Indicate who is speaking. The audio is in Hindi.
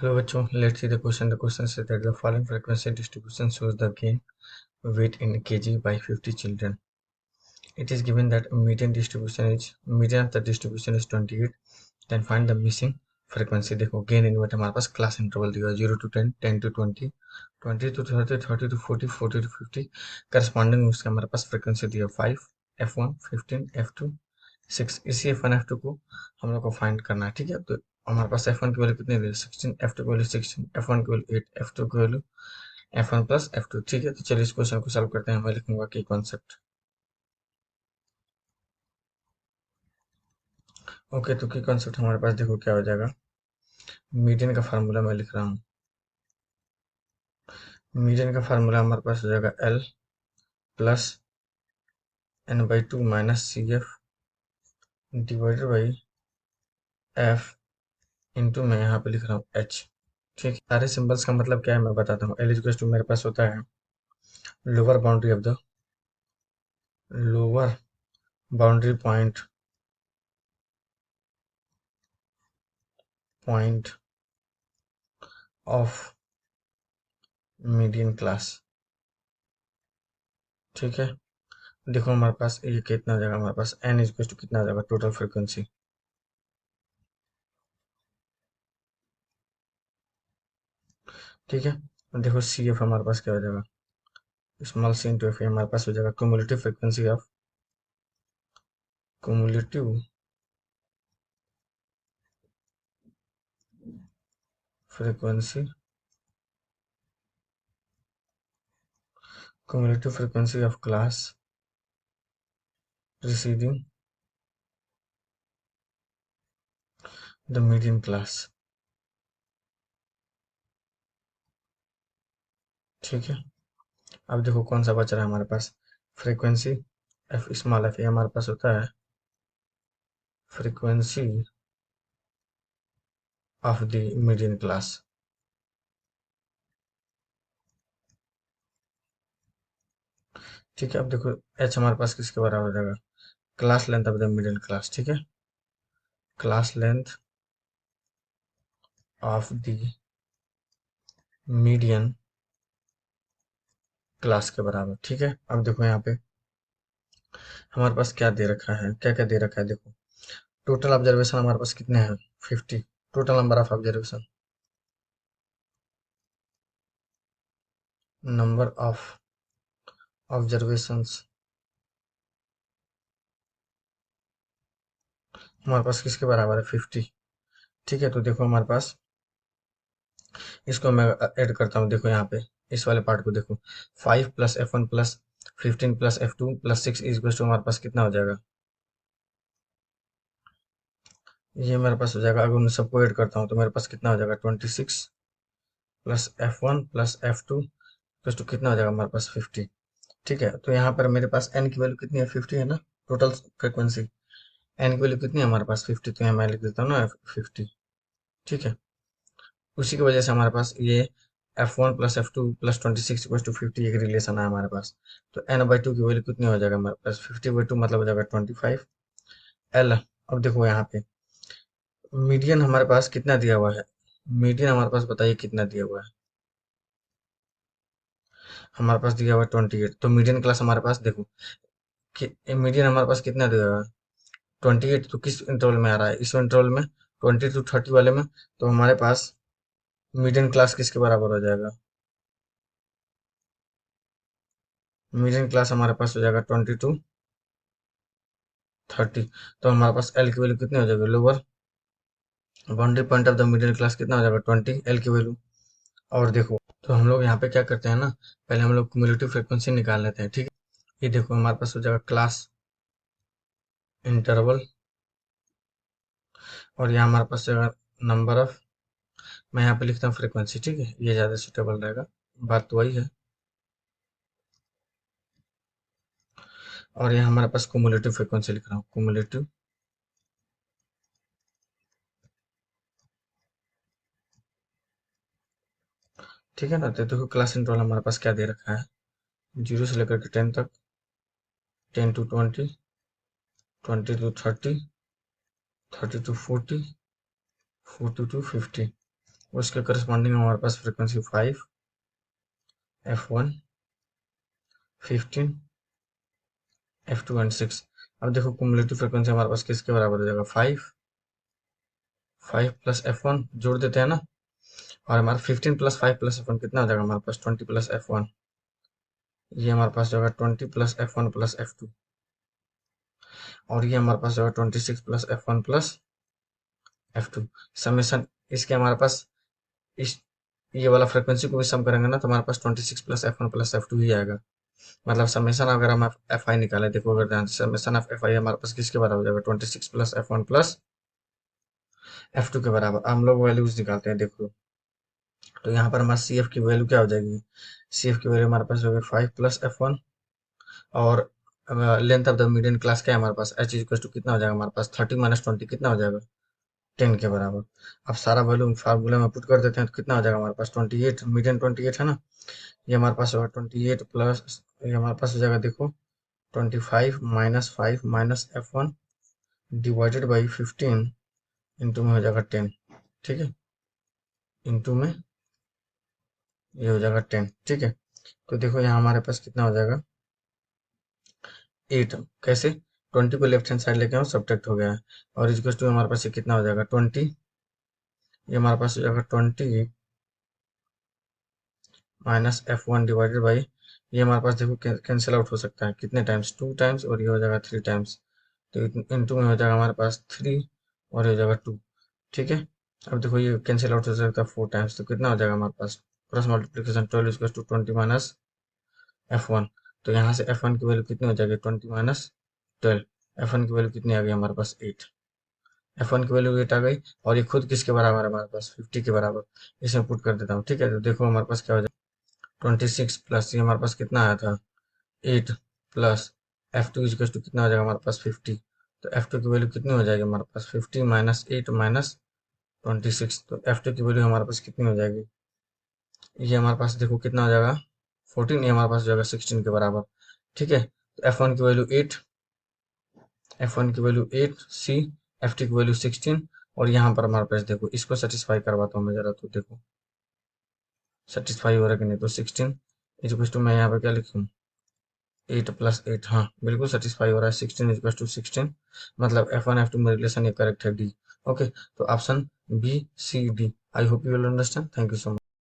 Speaker 1: Hello बच्चों, let's see the question. The question says that the following frequency distribution shows the gain weight in kg by 50 children. It is given that median of the distribution is 28. Then find the missing frequency. देखो gain in weight हमारे पास क्लास इंटरवल दिया 0 to 10, 10 to 20, 20 to 30, 30 to 40, 40 to 50. Corresponding उसका हमारे पास फ्रिक्वेंसी दिया 5, F1, 15, F2, 6. इसी F1 F2 को हम लोग को फाइंड करना है, ठीक है। तो हमारे पास F1 की वैल्यू कितनी दी 16, F2 की वैल्यू 16, F1 की वैल्यू 8, F2 की वैल्यू F1 प्लस F2, ठीक है। तो चलिए इस क्वेश्चन को सॉल्व करते हैं। मैं लिखूंगा की कॉन्सेप्ट। ओके, तो की कॉन्सेप्ट हमारे पास देखो क्या हो जाएगा। मीडियन का फार्मूला मैं लिख रहा हूँ। मीडियन का फार्मूला हमारे पास हो जाएगा L plus n/2 minus CF divided by F into मैं यहाँ पे लिख रहा हूँ H, ठीक है। सारे सिंबल्स का मतलब क्या है मैं बताता हूँ। L इक्वल टू मेरे पास होता है lower boundary of the lower boundary point of median class, ठीक है। देखो हमारे पास ये कितना हो जाएगा, हमारे पास n इक्वल टू कितना हो जाएगा टोटल फ्रीक्वेंसी, ठीक है। देखो CF हमारे पास क्या हो जाएगा, स्मॉल c इंटू एफ हमारे पास हो जाएगा cumulative frequency of cumulative frequency cumulative frequency of class preceding the median class, ठीक है। अब देखो कौन सा बच रहा है हमारे पास, फ्रीक्वेंसी एफ स्मॉल एफ, हमारे पास होता है frequency of the median class, ठीक है। अब देखो एच हमारे पास किसके बराबर हो जाएगा, class length of the middle class, ठीक है। Class length of the median class के बराबर, ठीक है। अब देखो यहाँ पे हमारे पास क्या दे रखा है, क्या क्या दे रखा है। देखो टोटल ऑब्जर्वेशन हमारे पास कितने हैं 50, total number of observation, number of observations हमारे पास किसके बराबर है 50, ठीक है। तो देखो हमारे पास इसको मैं ऐड करता हूँ। देखो यहाँ पे इस वाले पार्ट को देखो, 5 plus F1 plus 15 plus F2 plus 6 equal to हमारे पास कितना हो जाएगा, ये मेरे पास हो जाएगा। अगर मैं सबको ऐड करता हूँ तो मेरे पास कितना हो जाएगा 26 plus F1 plus F2 plus two कितना हो जाएगा हमारे पास 50, ठीक है। तो यहाँ पर मेरे पास n की वैल्यू कितनी है 50 है ना, टोटल फ्रिक्वेंसी n की वैल्यू कितनी है हमारे पास 50, तो यहाँ मैं लिख देता हूँ ना 50, ठीक है। उसी की वजह से हमारे पास ये F1 plus F2 plus 26 equal to 50 एक रिलेशन है हमारे पास। तो n/2 की वैल्यू कितनी हो जाएगा हमारे पास 50/2 मतलब हो जाएगा 25 L। अब देखो यहाँ पे मीडियन हमारे पास कितना दिया हुआ है, मीडियन हमारे पास बताइए कितना दिया हुआ है, हमारे पास दिया हुआ है 28। तो मीडियन क्लास हमारे पास देखो कि मीडियन हमारे पास कितना दिया हुआ है 28। तो किस इंटरवल में आ रहा है, इस इंटरवल में 20 to 30 वाले में। तो हमारे पास मीडियन क्लास किसके बराबर हो जाएगा, मीडियन क्लास हमारे पास हो जाएगा 20 to 30। तो हमारे पास एल की वैल्यू कितनी हो जाएगी, lower boundary point of the middle class कितना हो जाएगा 20 एल की वैल्यू। और देखो तो हम लोग यहाँ पे क्या करते हैं ना, पहले हम लोग क्यूमुलेटिव फ्रीक्वेंसी निकाल लेते हैं, ठीक है। ये देखो हमारे पास हो जाएगा क्लास इंटरवल, और यहाँ हमारे पास जाएगा नंबर ऑफ, मैं यहाँ पे लिखता हूँ फ्रीक्वेंसी, ठीक है, ये ज़्यादा सुटेबल रहेगा, बात तो वही है। और यहाँ हमारे पास क्यूमुलेटिव फ्रीक्वेंसी लिख रहा हूँ, क्यूमुलेटिव ठीक है ना। तो देखो क्लास इंटरवल हमारे पास क्या दे रखा है, 0 से लेकर के 10 तक, 10 to 20, 20 to 30, 30 to 40, 40 to 50, उसके करस्पॉन्डिंग हमारे पास फ्रिक्वेंसी 5, F1, 15, F2 एंड 6। अब देखो कुमुलेटिव फ्रिक्वेंसी हमारे पास किसके बराबर हो जाएगा, 5 प्लस F1 जोड़ देते हैं ना, और हमारा 15 प्लस 5 प्लस F1 कितना हो जाएगा हमारे पास, 20 प्लस F1। ये हमारे पास जो है 20 प्लस F1 प्लस F2, और ये हमारे पास जो है 26 plus F1 plus F2। Summation इसके हमारे पास इस ये वाला फ्रिक्वेंसी को भी सम करेंगे ना, तो हमारे पास 26 प्लस F1 प्लस F2 ही आएगा। मतलब समेशन अगर हम एफ आई निकाले, देखो अगर ध्यान से, समेशन ऑफ एफ आई हमारे पास किसके बराबर हो जाएगा, 26 प्लस F1 प्लस F2 के बराबर। हम लोग वैल्यूज निकालते हैं, देखो तो यहाँ पर हमारे सी एफ की वैल्यू क्या हो जाएगी, सी एफ की वैल्यू हमारे पास हो गई 5 प्लस F1, और length of the median class क्या है हमारे पास, एच इक्वल टू कितना हो जाएगा हमारे पास, 30 माइनस 20 कितना हो जाएगा, 10 के बराबर। अब सारा वैल्यू फार्मूला में पुट कर देते हैं तो कितना हो जाएगा हमारे पास, 28, मीडियन 28 है ना, ये हमारे पास होगा 28 प्लस, ये हमारे पास हो जाएगा देखो 25 minus F1 divided by 15 into में हो जाएगा 10, ठीक है, इंटू में ये हो जाएगा 10, ठीक है। तो देखो यहाँ हमारे पास कितना हो जाएगा 8, कैसे, 20 को लेफ्ट हैंड साइड लेके आओ, सब्ट्रैक्ट हो गया है, और इक्वल टू हमारे पास ये कितना हो जाएगा 20, ये हमारे पास हो जाएगा 20 माइनस F1 डिवाइडेड बाई, ये हमारे पास देखो कैंसिल आउट हो सकता है कितने टाइम्स, 2 टाइम्स, और ये हो जाएगा 3 टाइम्स, तो इंटू में हो जाएगा हमारे पास 3, और ये हो जाएगा 2, ठीक है। अब देखो ये कैंसिल आउट हो सकता है 4 टाइम्स, तो कितना हो जाएगा हमारे पास, cross multiplication 12 equal to 20 minus F1। तो यहाँ से F1 की वैल्यू कितनी हो जाएगी, 20 माइनस 12, F1 की वैल्यू कितनी आ गई हमारे पास 8, F1 की वैल्यू 8 आ गई, और ये खुद किसके बराबर है हमारे पास, 50 के बराबर। इसमें पुट कर देता हूँ, ठीक है। तो देखो हमारे पास क्या हो जाएगा, 26 प्लस ये हमारे पास कितना आया था 8, प्लस F2 इक्वल टू कितना हो जाएगा हमारे पास 50। तो F2 की वैल्यू कितनी हो जाएगी हमारे पास, 50 माइनस 8 माइनस 26, तो F2 की वैल्यू हमारे पास कितनी हो जाएगी, ये हमारे पास देखो कितना हो जाएगा 14, ये हमारे पास हो जाएगा 16 के बराबर, ठीक है। तो F1 की वैल्यू 8, F1 की वैल्यू 8 सी, F2 की वैल्यू 16, और यहाँ पर हमारे पास देखो इसको सेटिस्फाई करवाता हूँ मैं जरा, तो देखो सेटिस्फाई हो रहा है कि नहीं, तो 16 इक्वल टू मैं यहाँ पे क्या लिखूँ, 8 प्लस 8, हाँ बिल्कुल सेटिस्फाई हो रहा है, 16 इक्वल टू 16, मतलब F1 F2 में रिलेशन ये करेक्ट है, डी। ओके, तो option B C D. I hope you will understand, thank you so much.